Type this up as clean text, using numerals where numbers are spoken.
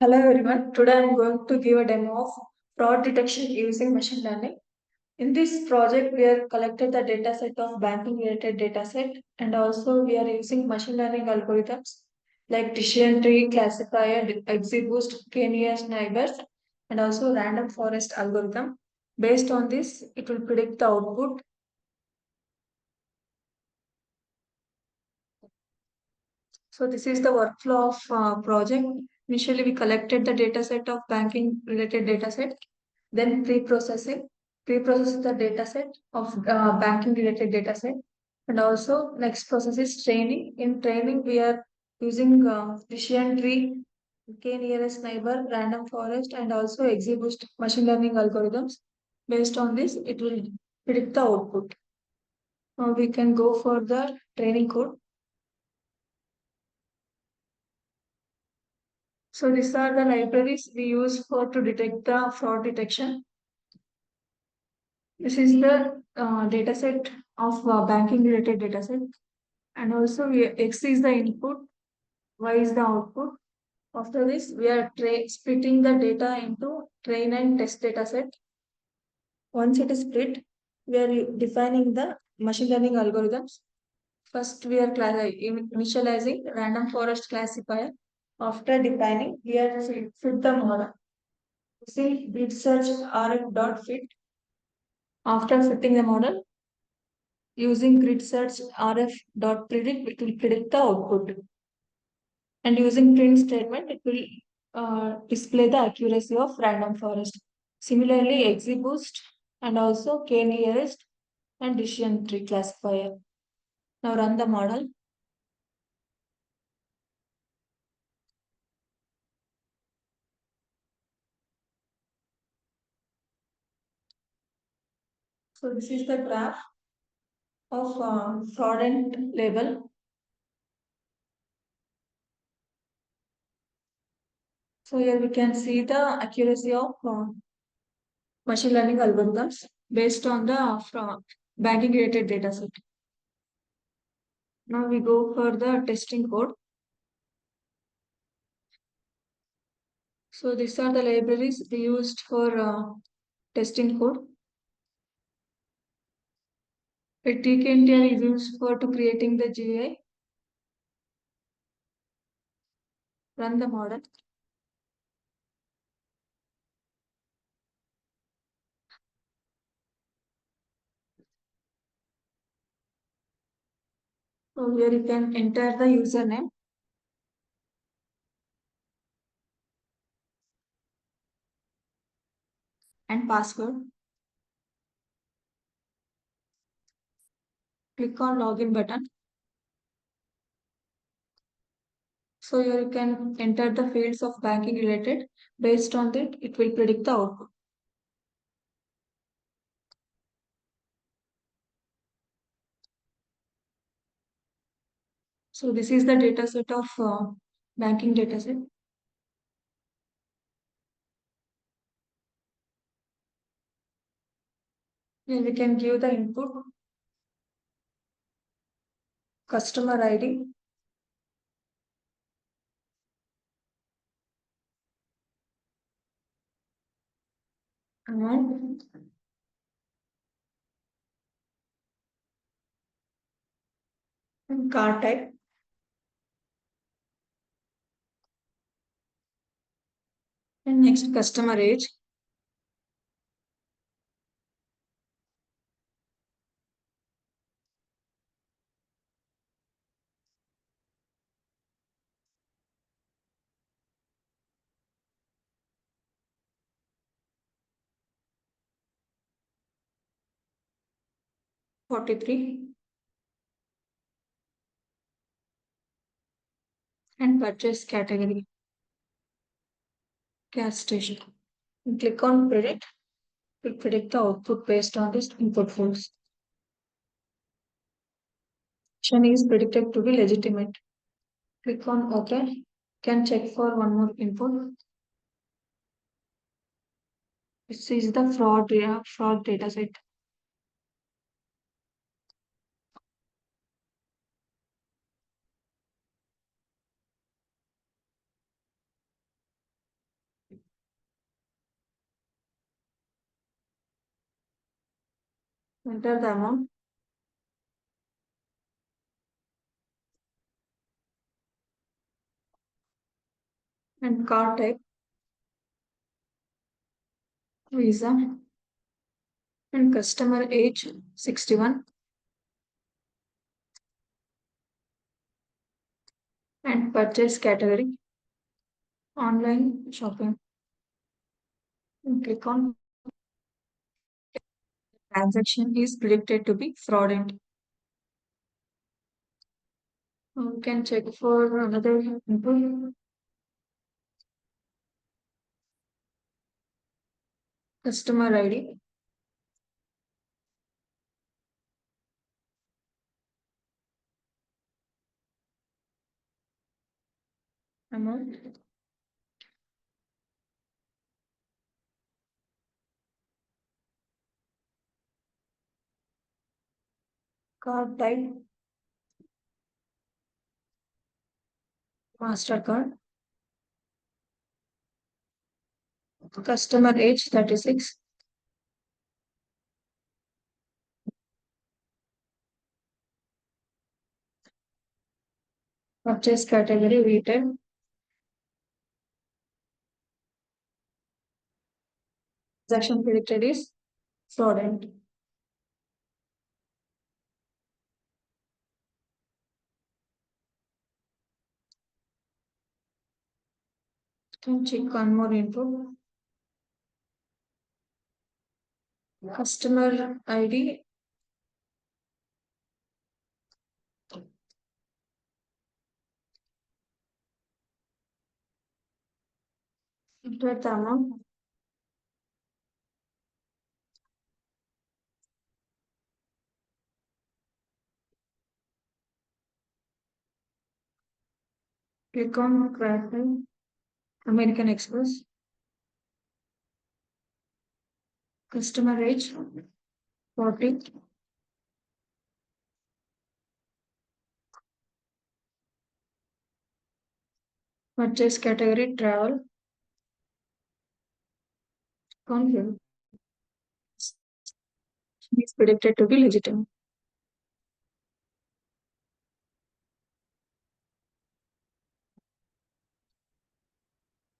Hello everyone. Today I'm going to give a demo of fraud detection using machine learning. In this project, we have collected the dataset of banking related dataset, and also we are using machine learning algorithms like decision tree, classifier, XGBoost, k-nearest neighbors, and also random forest algorithm. Based on this, it will predict the output. So this is the workflow of project. Initially, we collected the dataset of banking related dataset. Then pre-process the dataset of banking related dataset. And also next process is training. In training, we are using decision tree, k nearest neighbor, random forest, and also XGBoost machine learning algorithms. Based on this, it will predict the output. Now we can go for the training code. So these are the libraries we use for to detect the fraud detection. This is the dataset of banking related dataset. And also X is the input, Y is the output. After this, we are splitting the data into train and test dataset. Once it is split, we are defining the machine learning algorithms. First, we are initializing random forest classifier. After defining, we are fit the model. See bit search rf dot fit. After fitting the model, using grid search rf dot predict, it will predict the output. And using print statement, it will display the accuracy of random forest. Similarly, XGBoost and also k-nearest and decision tree classifier. Now run the model. So this is the graph of fraudulent label. So here we can see the accuracy of machine learning algorithms based on the banking related dataset. Now we go for the testing code. So these are the libraries we used for testing code. A tkntl is used for to creating the GUI. Run the model. So here you can enter the username and password. Click on login button. So here you can enter the fields of banking related. Based on that, it will predict the output. So this is the data set of banking data set. Here we can give the input, customer ID, and car type. And next customer age. $43 and purchase category, gas station. And click on predict. It will predict the output based on this input fields. Action is predicted to be legitimate. Click on OK. Can check for one more input. This is the fraud data set. Enter the amount and card type Visa and customer age 61 and purchase category online shopping. And click on transaction is predicted to be fraudulent. We can check for another input. Customer ID, amount, card type, Mastercard, customer age 36, purchase category retail, transaction predicted is fraudulent. Can check one more info. Customer ID, enter the amount, click on tracking American Express, customer age 40, purchase category travel, confirm is predicted to be legitimate.